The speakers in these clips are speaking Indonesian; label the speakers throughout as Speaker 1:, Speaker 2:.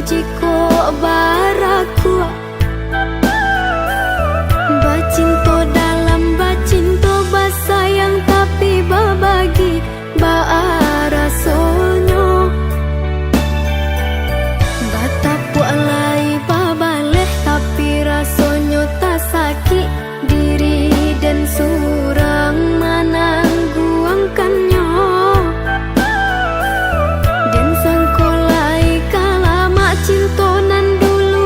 Speaker 1: jiko baraku bacinto dalam bacinto basayang tapi babagi baarasonyo batapu alai babaleh tapi rasonyo tak sakit diri dan surang menangguangkannya dan sangkolai kala mak cinto nan dulu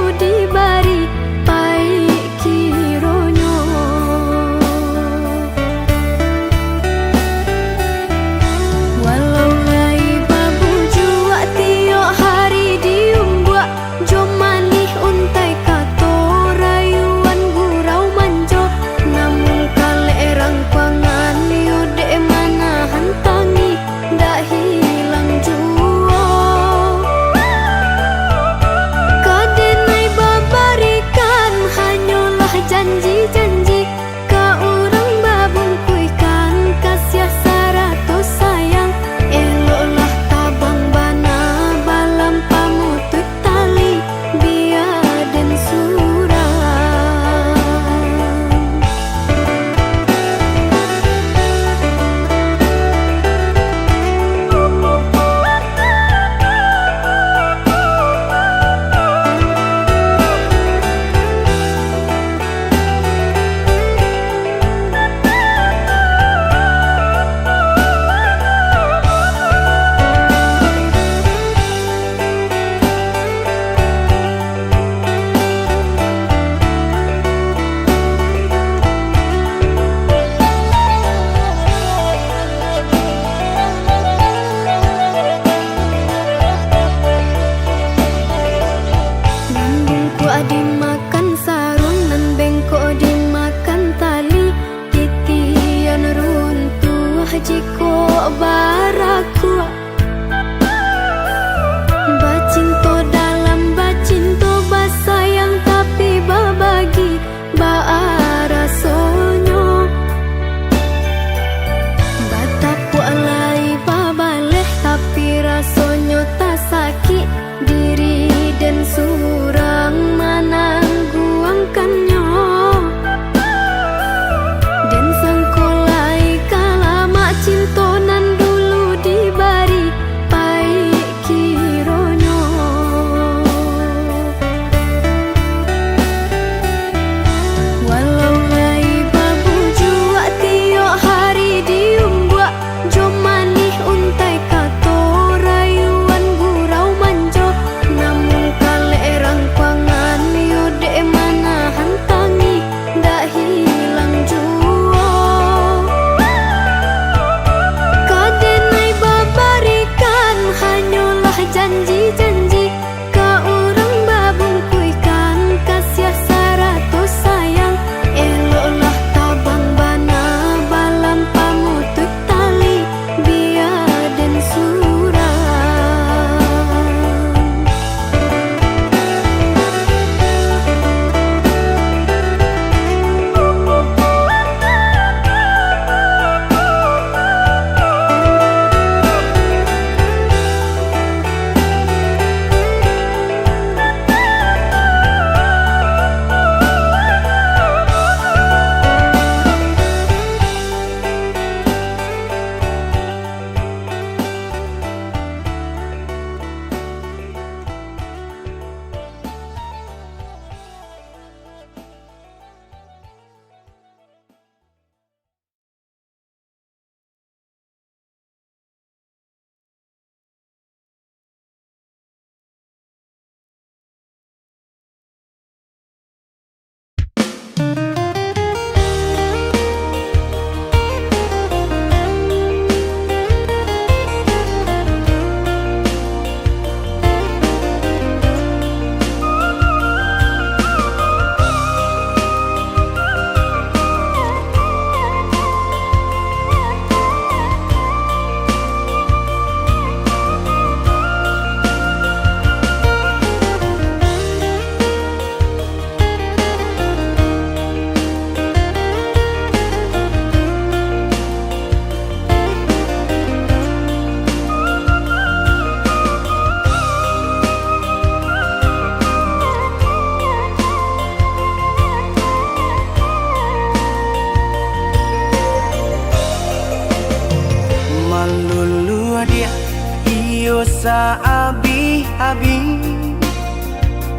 Speaker 2: dosa abi-abi,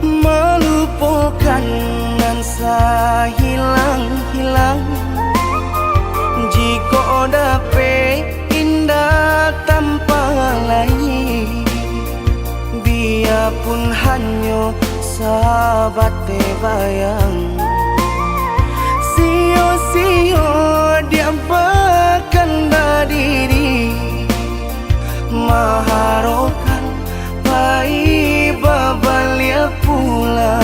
Speaker 2: melupakan ngansa hilang-hilang. Jika dapat indah tanpa lain, biarpun hanya sahabat bayang. Sio-sio dia berkanda diri, maharokan pai babalia pula.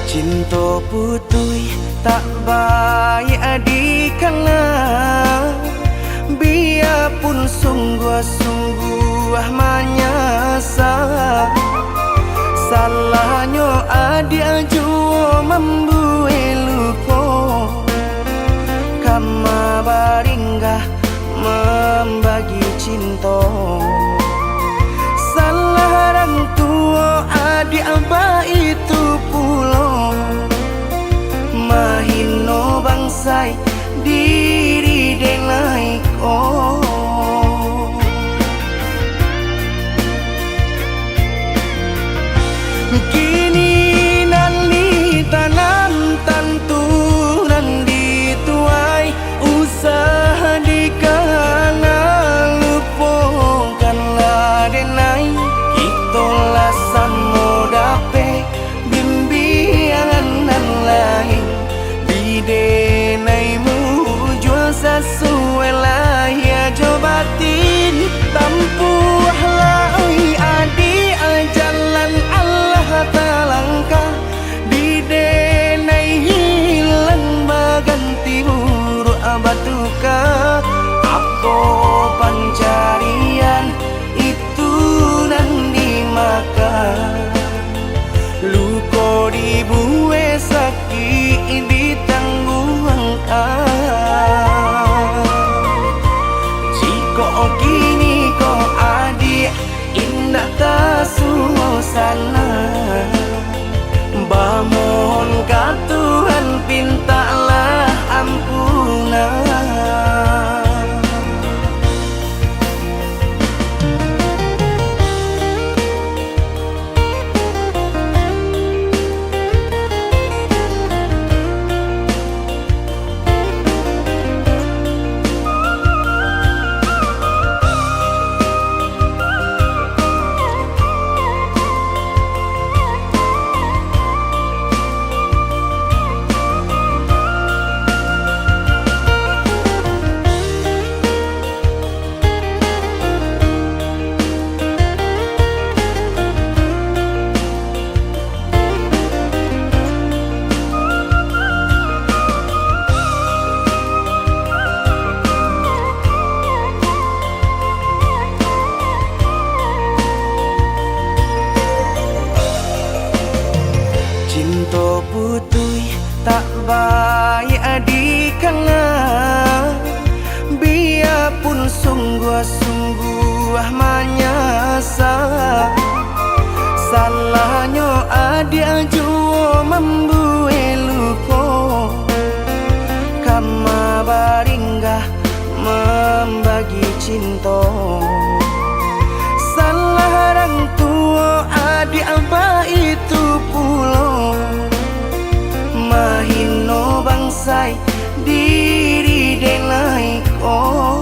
Speaker 2: Cinta putui tak baik adikana, biarpun sungguh-sungguh menyasa. Salahnya adik jua membuat luka, kama baringgah membagi cinta. Salah orang tua adik abah itu pulau, mahino bangsai diri denai ko. Kini nali tanam tanturan dituai, usaha dikana lupakanlah denai. Itulah samo dape bimbingan lain, bidenaimu jual sesuai lah ya jobatin. Tampuhlah oi adi jalan Allah talangkah, bidenai hilang baganti buruk abatuka. Apa pencarian itu dan dimakan, luka dibuat sakit ditangguhkan. Jika kini kau adik indah tak suasana, bamohon ka Tuhan pintalah ampunan. Cinta putui tak baik adikana, biarpun sungguh-sungguh menyasa. Salahnya adik jua membuat luka, kama baringgah membagi cinta. Salah orang tua adik abah itu pulau, mahino bangsai diri denai ko.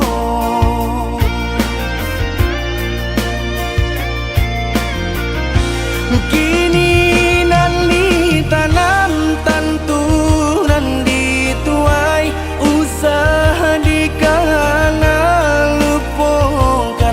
Speaker 2: Kini nali tanam tanturan dituai, usaha dikana lupakan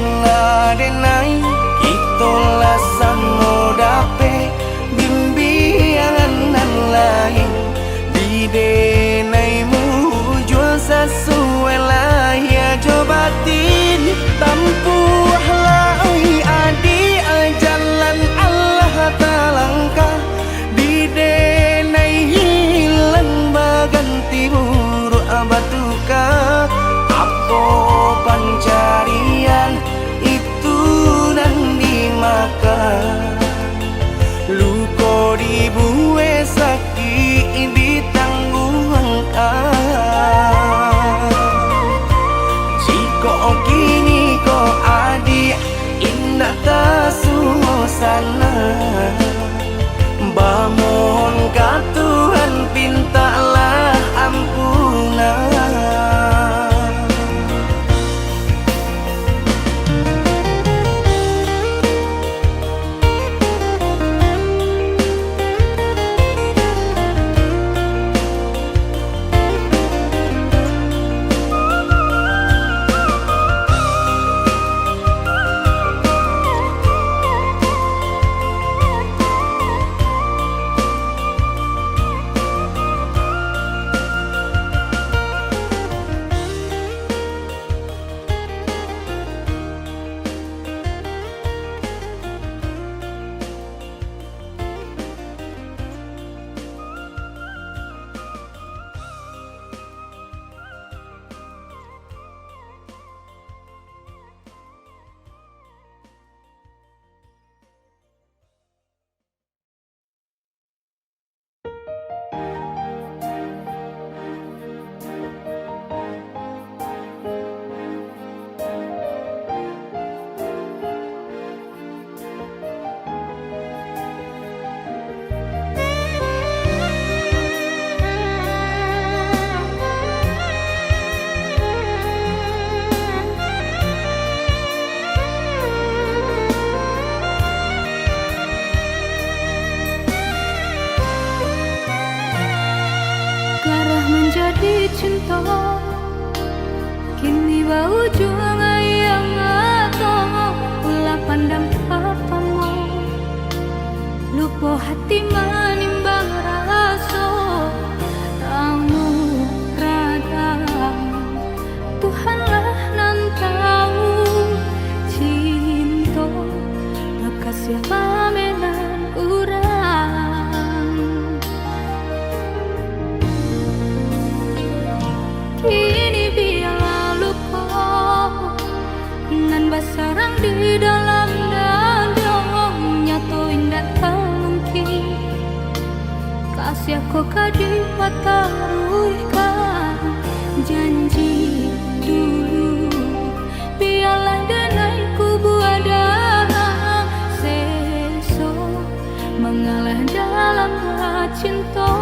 Speaker 2: sana. Mohon ka Tuhan, pintalah ampunan.
Speaker 1: Cinta kini bau juang yang atau ulah pandang papamu lupa hati manimbang rasa kamu rada Tuhanlah nan tahu cinta bekas siapa menan urang. Kini biarlah luka nan basarang di dalam dada nyatoin tak mungkin kasih aku kadi pataruhkan janji dulu biarlah danaiku buada seso mengalah dalam cinta.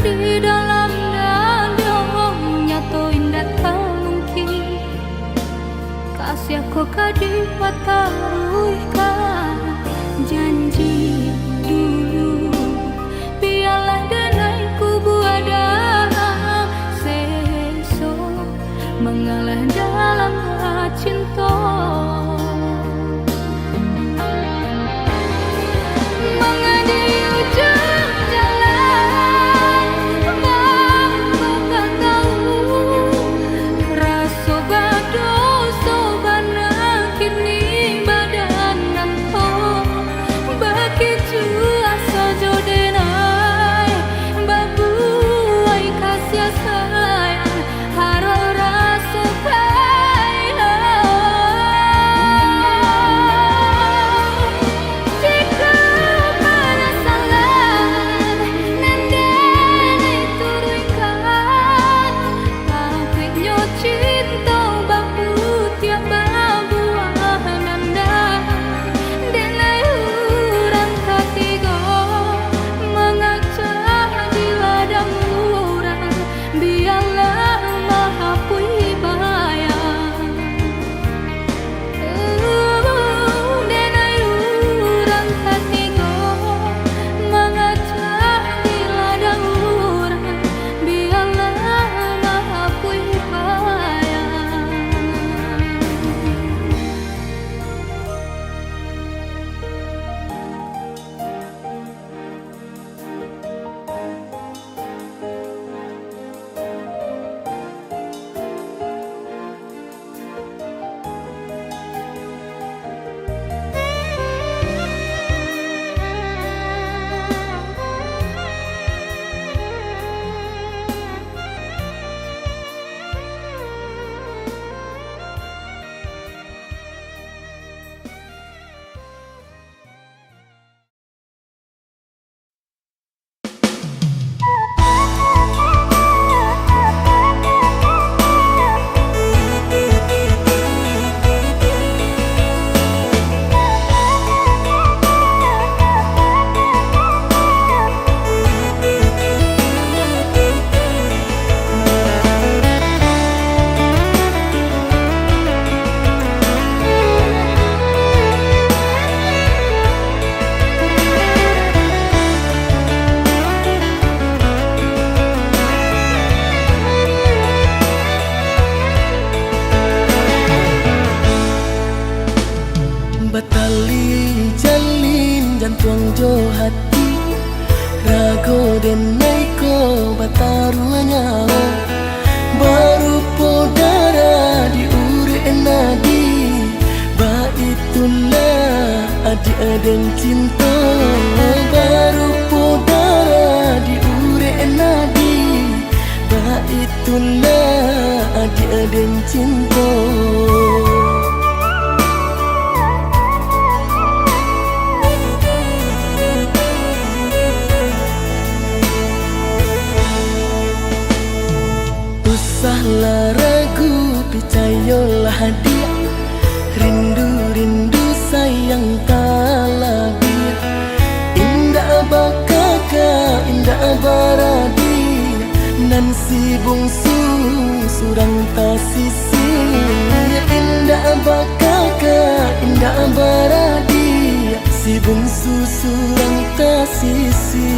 Speaker 1: di dalam dada nyatoin tak mungkin kasih aku kadi pataruhkan janji dulu biarlah denaiku buada seso mengalah dalam
Speaker 2: den cinta baru podara di urek nadi ba itulah dia den cinta. Usahlah ragu percayalah dia rindu-rindu sayang talabi indah bakaka indah baradi nan si bungsu surang tasisi indah bakaka indah baradi si bungsu surang tasisi.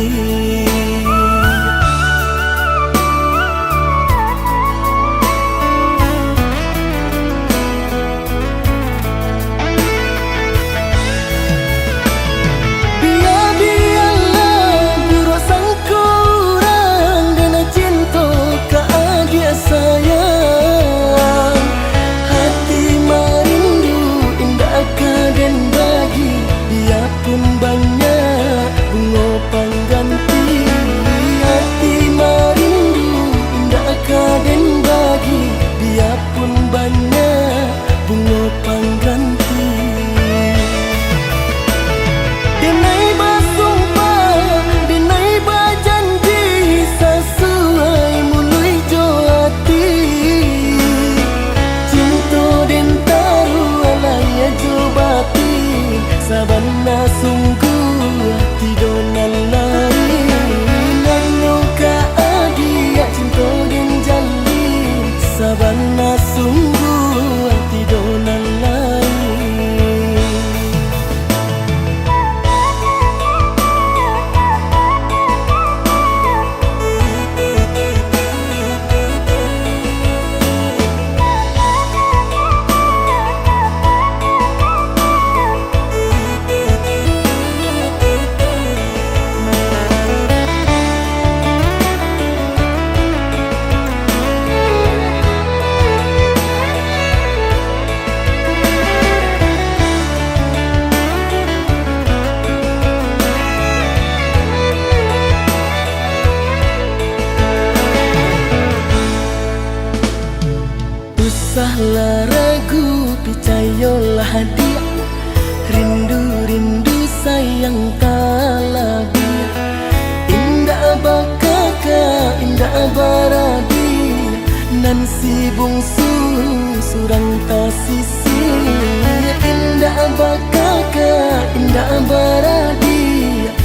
Speaker 2: Sabana sungguh tidonan lain Nanuka adia cinta den jalin Sabana sungguh tidonan lain. Usahlah ragu percayalah dia rindu-rindu sayang talabi indah bakaka indah baradi nan si bungsu surang tasisi indah bakaka indah baradi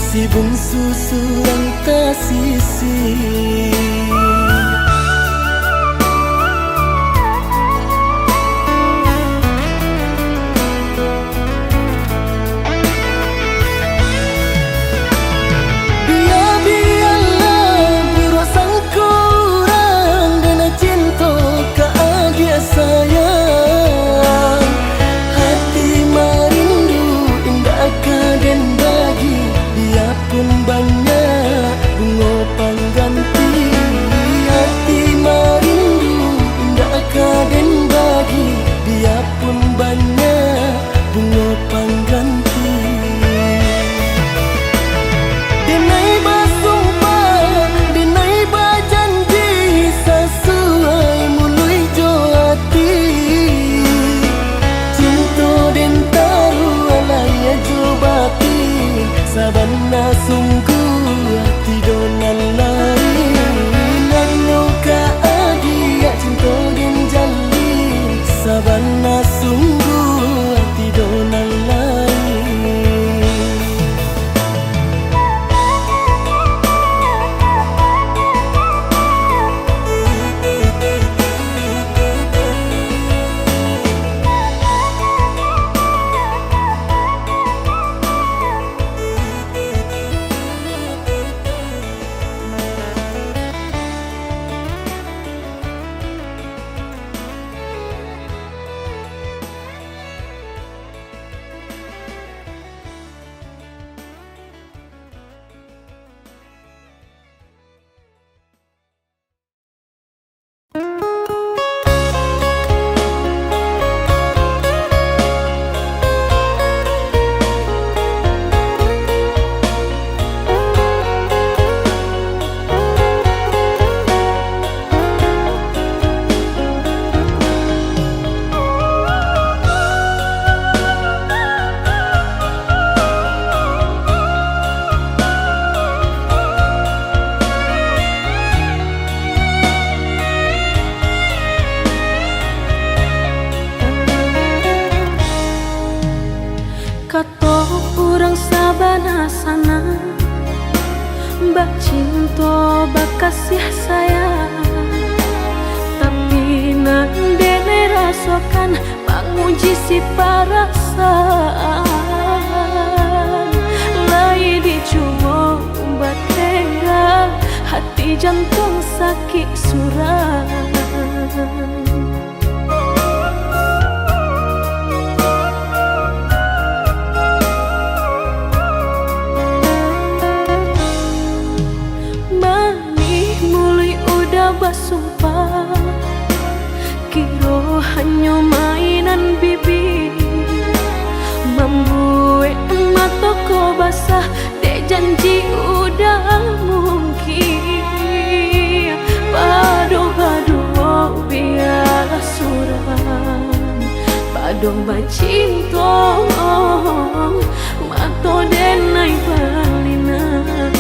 Speaker 2: si bungsu surang tasisi. Banyak bunga pengganti
Speaker 1: sokan menguji si perasaan. Lai dicoba umbat tengah, hati jantung sakit suram. Basumpah kiro hanya mainan bibi, membuat mataku basah dek janji udah mungkin. Padu-padu biarlah suram, padu bacinta mato denai balinan.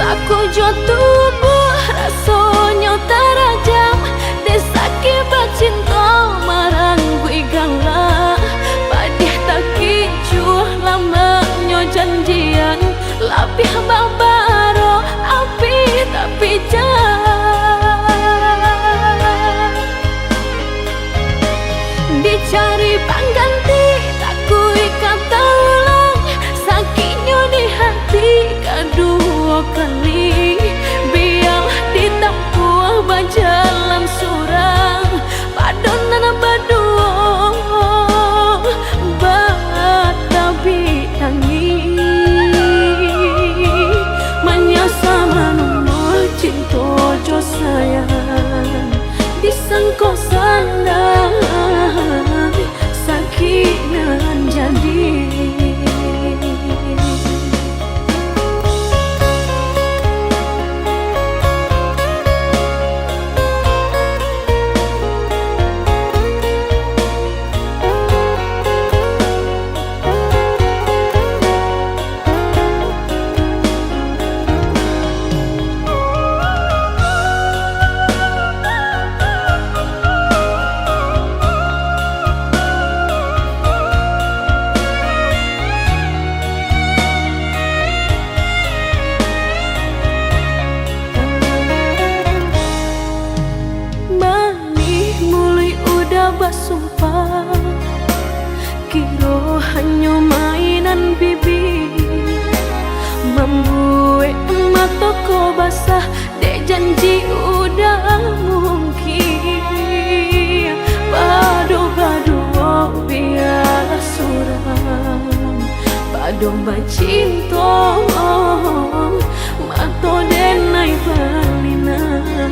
Speaker 1: Saku jo tubuh rasanya terajam, desaki bacinta marang gue galak. Padih tak kicuh lamanya janjian, lapih babaro api tapi jangan. Dicari pengganti tak kui kata ulang, sakitnya di hati kedua kali. Biar ditempuh berjalan surang, padonan berdua batabi tangi. Menyasa menunggu cinta jo sayang, disangko sandang sakit nan jadi. Basumpah kiro hanya mainan bibi, membuat mataku basah dek janji udah mungkin. Padu-padu biarlah suram, padu bacinta mato denai balinan.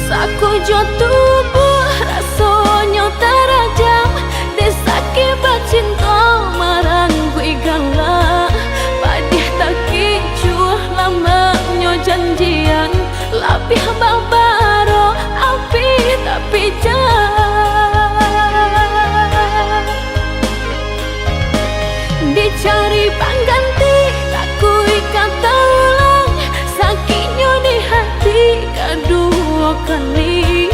Speaker 1: Saku jo tubuh rasanya terajam, desaki bacinta marang gue galak. Padih tak kicuh lamanya janjian, lapih babaro api tapi jangan. Dicari pengganti tak kui kata ulang, sakitnya di hati kedua kali.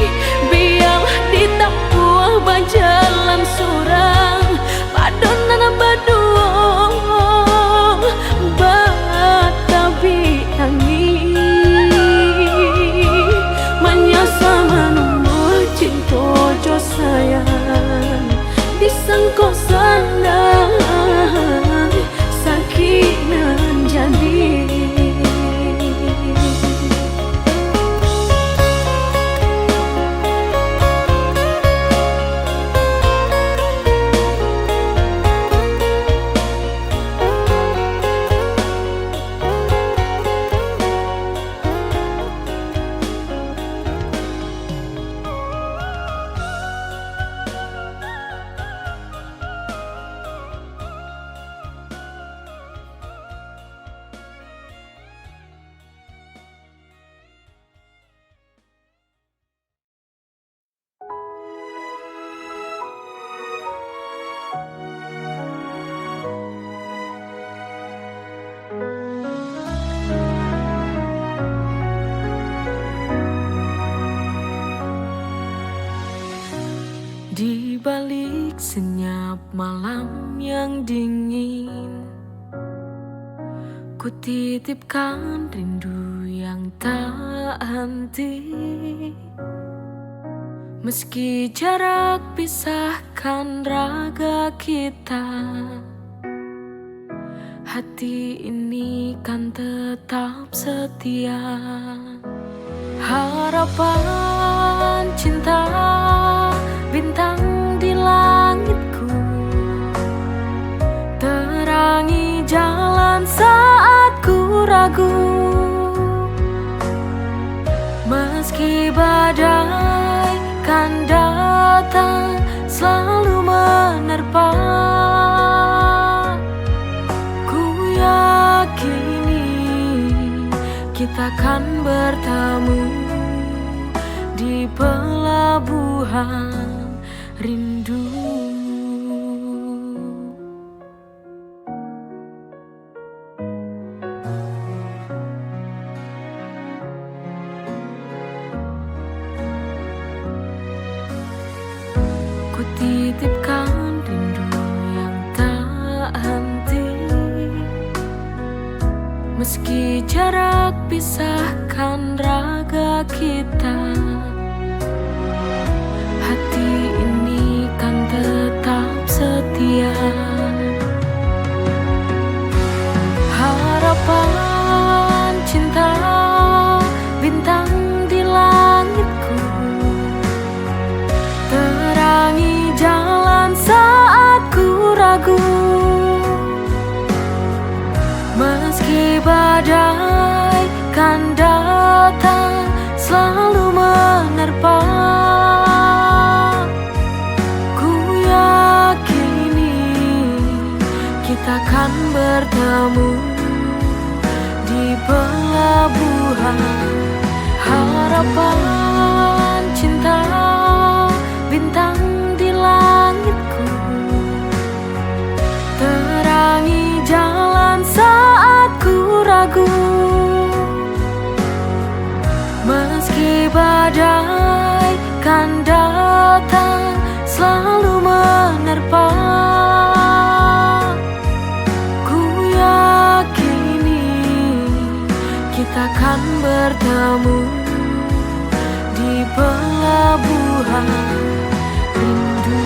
Speaker 1: Biar ditempuh berjalan surang, padonan berdua batabi tangi. Menyasa menunggu cinta jo sayang, disangko sandang sakit nan jadi.
Speaker 2: Di balik
Speaker 1: Senyap malam yang dingin, ku titipkan rindu yang tak henti. Meski jarak pisahkan raga kita, hati ini kan tetap setia. Harapan cinta bintang di langitku, terangi jalan saat ku ragu. Meski badai kan datang selalu menerpa, ku yakini kita kan bertemu di pelabuhan rindu. Ku titipkan rindu yang tak henti. Meski jarak pisahkan raga kita, hati ini kan tetap setia. Harapan cinta bintang di langitku, terangi jalan saat ku ragu. Meski badai kan datang selalu menerpa, ku yakini kita kan bertemu di pelabuhan. Harapan cinta bintang di langitku, terangi jalan saat ku ragu. Meski badai kan datang selalu menerpa, ku yakini kita kan bertemu di pelabuhan rindu.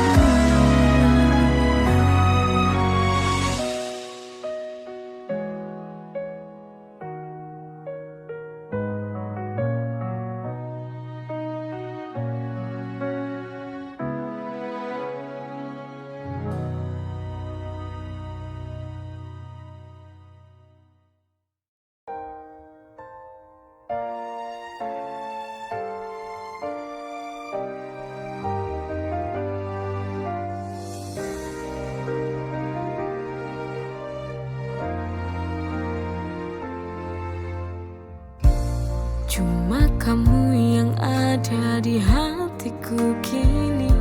Speaker 1: Cuma kamu yang ada di hatiku kini,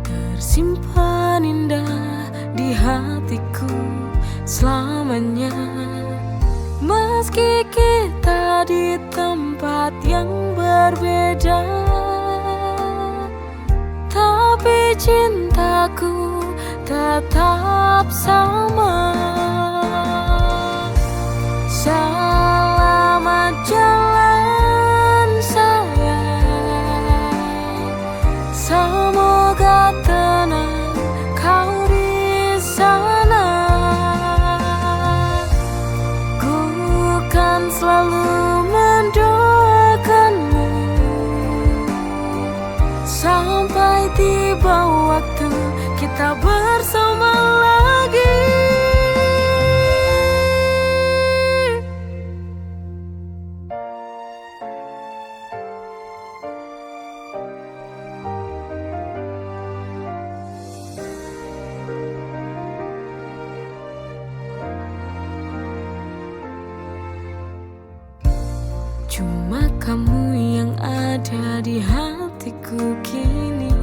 Speaker 1: tersimpan indah di hatiku selamanya. Meski kita di tempat yang berbeda, tapi cintaku tetap sama. Selamat jalan sayang, semoga tenang kau di sana. Ku kan selalu mendoakanmu sampai tiba waktu kita bersama lagi. Cuma kamu yang ada di hatiku kini,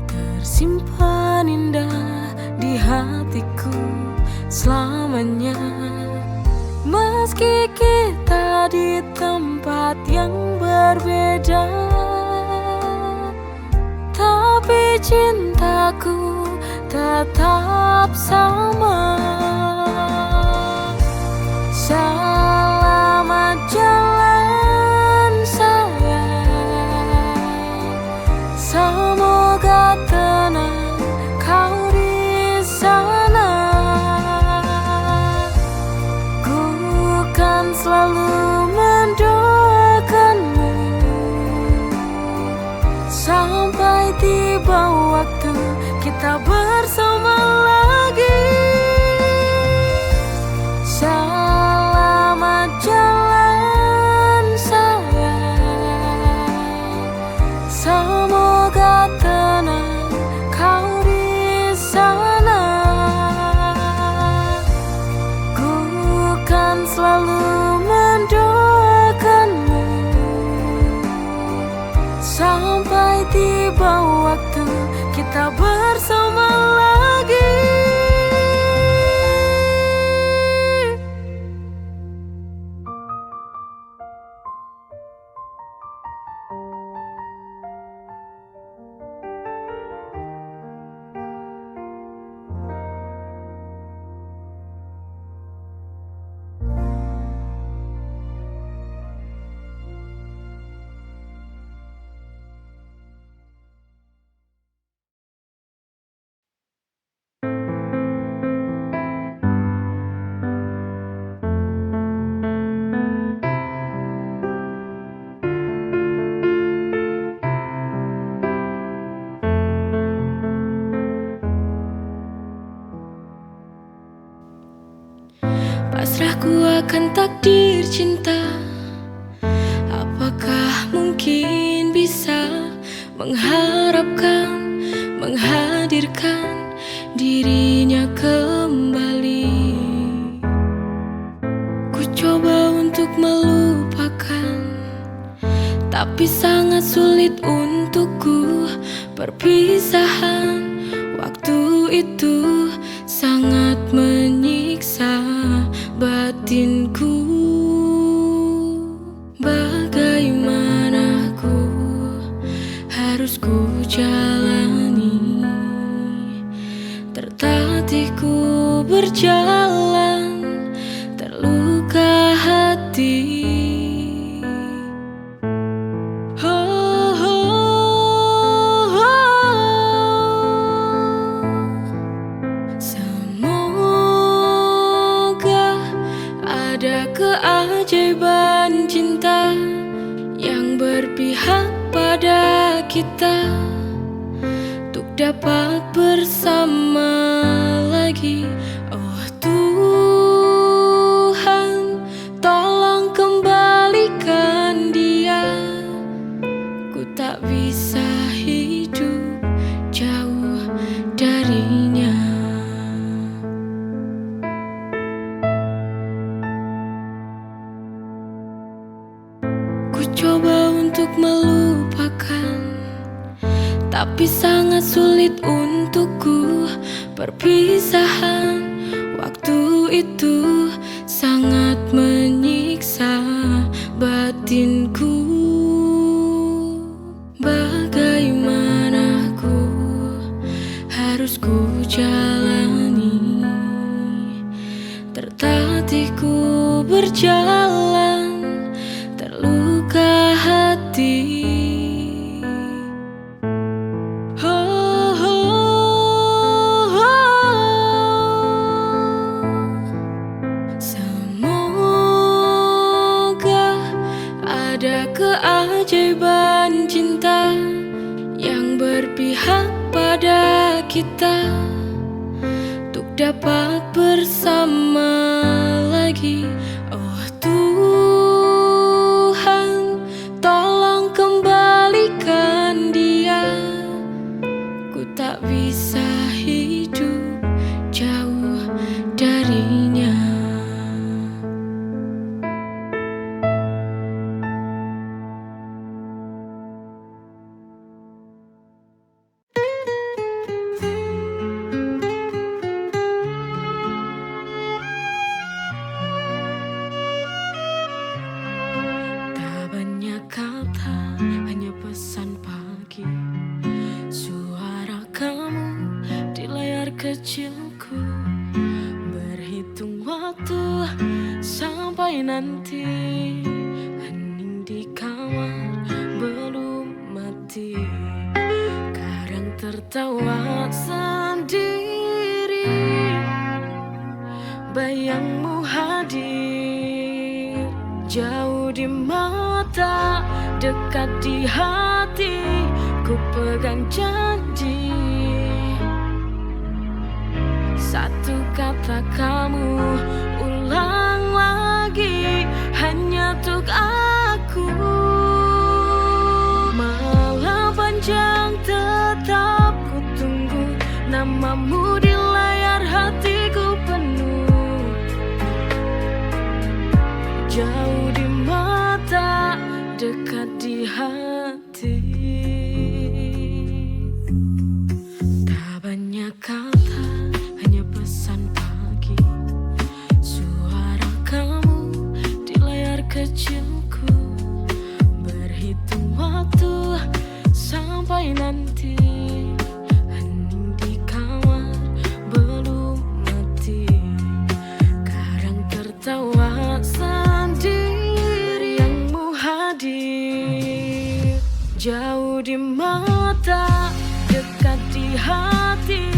Speaker 1: tersimpan indah di hatiku selamanya. Meski kita di tempat yang berbeda, cintaku tetap sama. Selamat jalan sayang, semoga tenang kau di sana. Ku kan selalu mendoakanmu sampai tiba waktu kita bersama lagi. Selamat jalan sayang, semoga tenang kau di sana. Ku kan selalu mendoakanmu sampai tiba waktu kita bersama lagi. Pasrahku akan takdir cinta. Apakah mungkin bisa mengharapkan, menghadirkan dirinya kembali? Ku coba untuk melupakan, tapi sangat sulit untukku. Perpisahan waktu itu sangat menyiksa batinku. Bagaimana harus ku jalani? Tertatih ku berjalan, terluka hati. Ada keajaiban cinta yang berpihak pada kita untuk dapat bersama lagi. Oh Tuhan, tolong kembalikan dia. Ku tak bisa hidup jauh darinya. Coba untuk melupakan, tapi sangat sulit untukku. Perpisahan waktu itu sangat menyiksa batinku. Bagaimana harus ku jalani? Tertatih ku berjalan, terluka hati. Semoga ada keajaiban cinta yang berpihak pada kita untuk dapat bersama lagi. Oh Tuhan, tolong kembalikan dia. Ku tak bisa hidup jauh darinya.
Speaker 3: kecilku, berhitung waktu sampai nanti. Hening di kamar belum mati, kadang tertawa sendiri. Bayangmu hadir, jauh di mata, dekat di hati. Ku pegang janji, satu kata kamu ulang lagi, hanya untuk aku. Malam panjang tetap ku tunggu, namamu di layar hatiku penuh. Jauh di mata, dekat di hati. Tak banyak kata, hanya pesan pagi. Suara kamu di layar kecilku, berhitung waktu sampai nanti. Hening di kamar belum mati, kadang tertawa sendiri. Yangmu hadir, jauh di mata, dekat di hati.